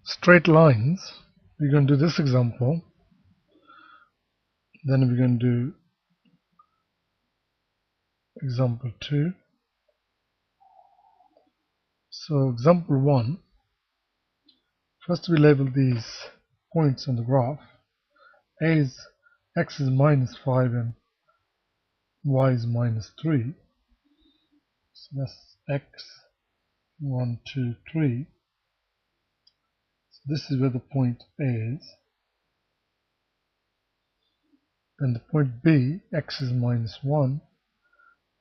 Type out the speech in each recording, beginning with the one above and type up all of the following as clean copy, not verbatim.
straight lines, we're going to do this example, then we're going to do example 2. So example 1, first we label these points on the graph. X is minus 5 and y is minus 3. So that's x, 1, 2, 3. So this is where the point A is. Then the point B, x is minus 1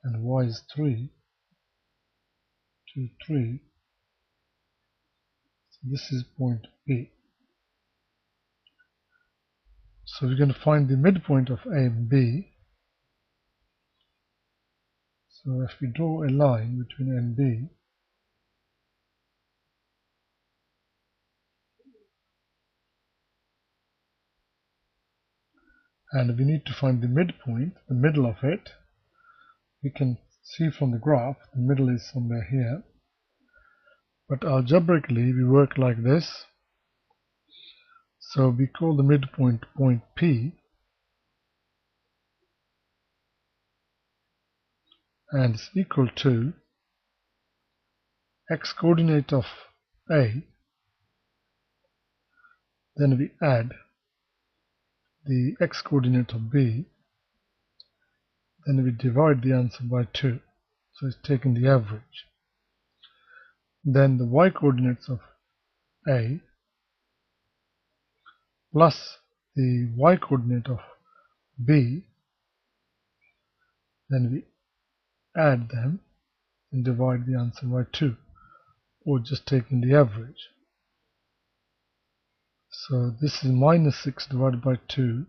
and y is 3, 2, 3. So this is point B. So we're going to find the midpoint of A and B. So if we draw a line between A and B, and we need to find the midpoint, the middle of it, we can see from the graph the middle is somewhere here. But algebraically we work like this. So we call the midpoint point P, and it's equal to x coordinate of A, then we add the x coordinate of B, then we divide the answer by 2, so it's taking the average. Then the y coordinates of A plus the y coordinate of B, then we add them and divide the answer by 2, or just taking the average. So this is minus 6 divided by 2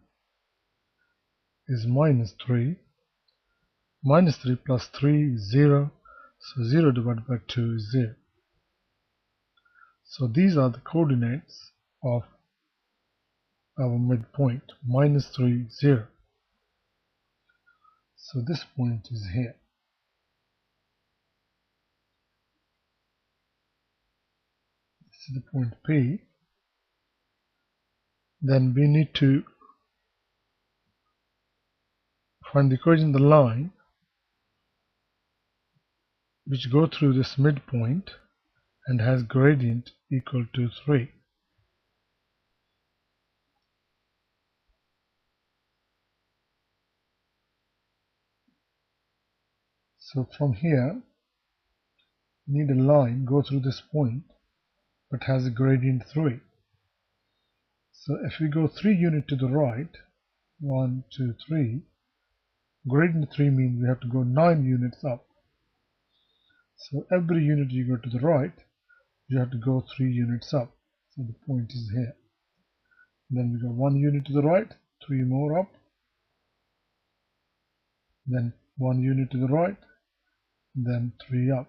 is minus 3. Minus 3 plus 3 is 0. So 0 divided by 2 is 0. So these are the coordinates of our midpoint, minus 3, 0. So this point is here. This is the point P. Then we need to find the equation of the line which go through this midpoint and has gradient equal to 3. So from here, we need a line go through this point but has a gradient 3. So if we go 3 units to the right, 1, 2, 3, gradient 3 means we have to go 9 units up. So every unit you go to the right, you have to go 3 units up. So the point is here. Then we go 1 unit to the right, 3 more up, then 1 unit to the right, then 3 up.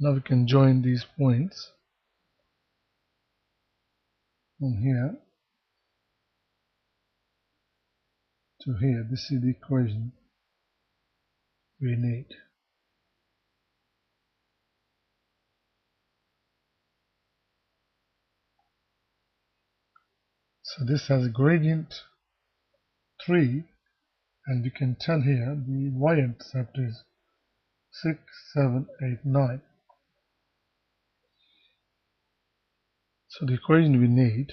Now we can join these points from here to here. This is the equation we need. So this has a gradient 3, and we can tell here the y-intercept is 6, 7, 8, 9. So the equation we need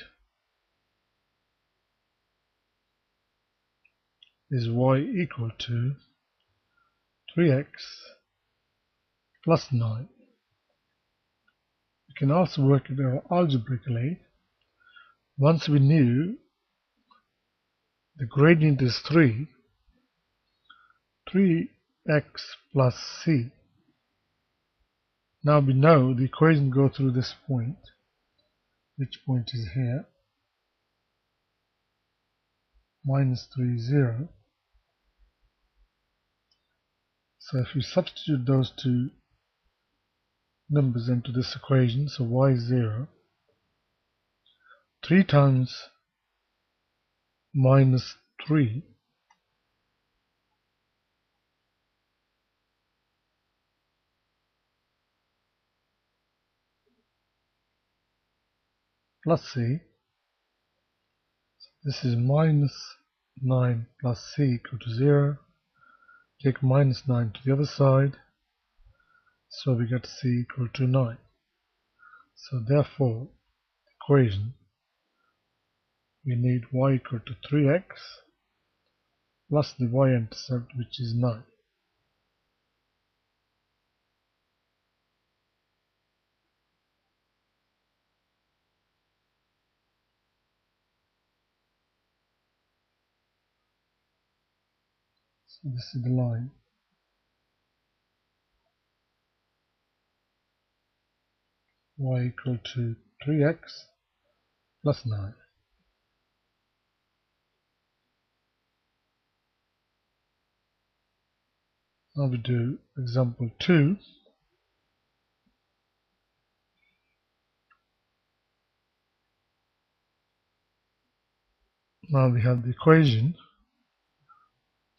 is y equal to 3x plus 9. We can also work it out algebraically. Once we knew the gradient is 3, 3x plus c. Now we know the equation goes through this point, which point is here, minus 3, 0. So if we substitute those two numbers into this equation, so y is 0, 3 times minus 3 . plus c. This is minus 9 plus c equal to 0. Take minus 9 to the other side, so we get c equal to 9. So therefore, equation, we need y equal to 3x plus the y-intercept, which is 9. So this is the line. Y equal to 3x plus 9. Now we do example 2. Now we have the equation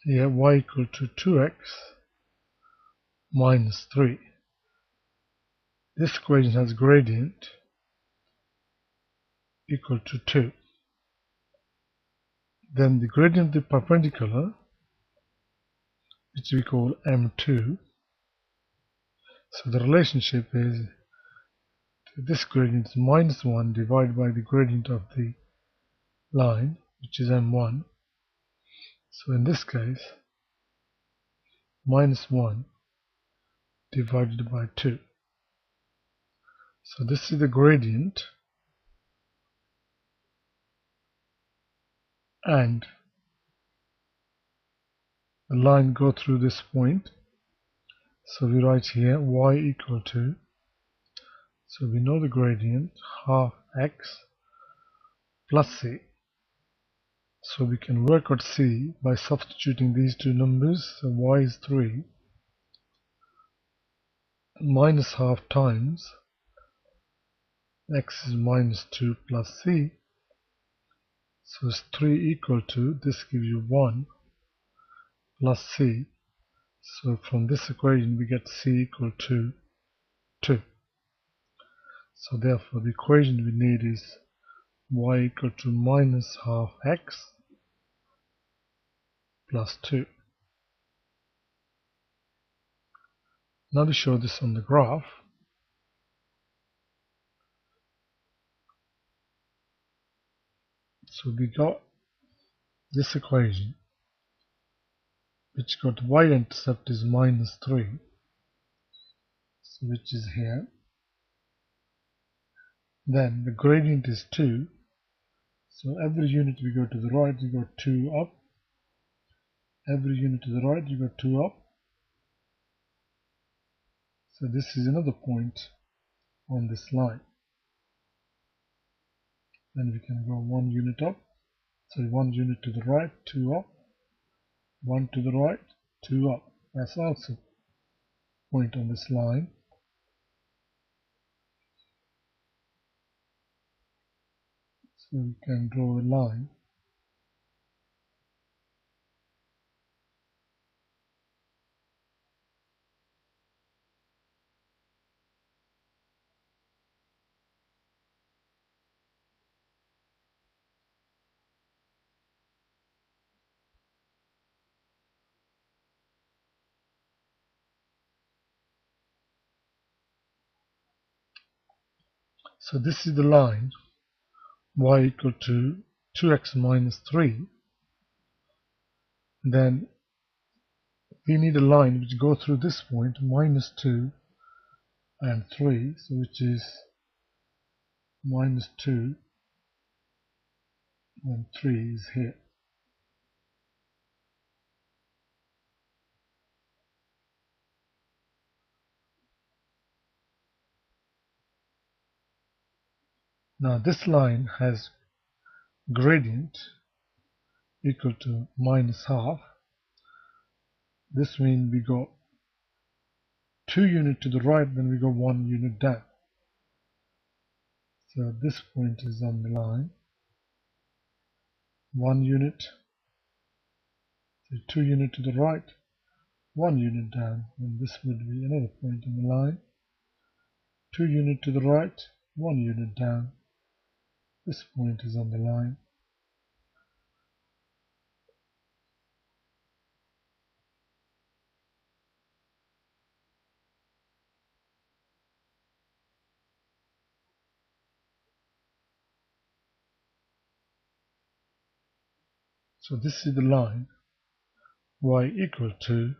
here, y equal to 2x minus 3. This equation has gradient equal to 2. Then the gradient of the perpendicular, which we call m2. So the relationship is this gradient is minus 1 divided by the gradient of the line, which is m1. So in this case, minus 1 divided by 2. So this is the gradient, and the line go through this point. So we write here y equal to, so we know the gradient, half x plus c. So we can work out c by substituting these two numbers. So y is 3 minus half times x is minus 2 plus c. So it's 3 equal to, this gives you 1 plus c. So from this equation we get c equal to 2. So therefore the equation we need is y equal to minus half x plus 2. Now to show this on the graph, so we got this equation which got y-intercept is minus 3, so which is here. Then the gradient is 2, so every unit we go to the right you go 2 up, every unit to the right you go 2 up. So this is another point on this line. Then we can go 1 unit up, so 1 unit to the right, 2 up, 1 to the right, 2 up. That's also a point on this line. So we can draw a line. So this is the line, y equal to 2x minus 3. Then we need a line which goes through this point, minus 2 and 3, so which is minus 2 and 3 is here. Now this line has gradient equal to minus half. This means we go 2 units to the right, then we go 1 unit down. So this point is on the line, 1 unit, so 2 units to the right, 1 unit down, and this would be another point on the line, 2 units to the right, 1 unit down, This point is on the line. So this is the line y equal to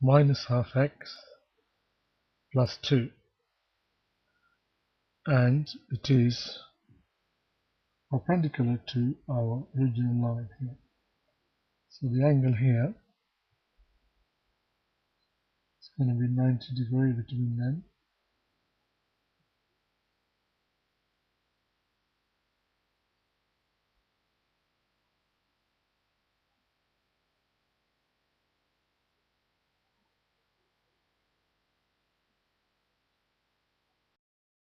minus half x plus 2, and it is perpendicular to our original line here. So the angle here is going to be 90 degrees between them.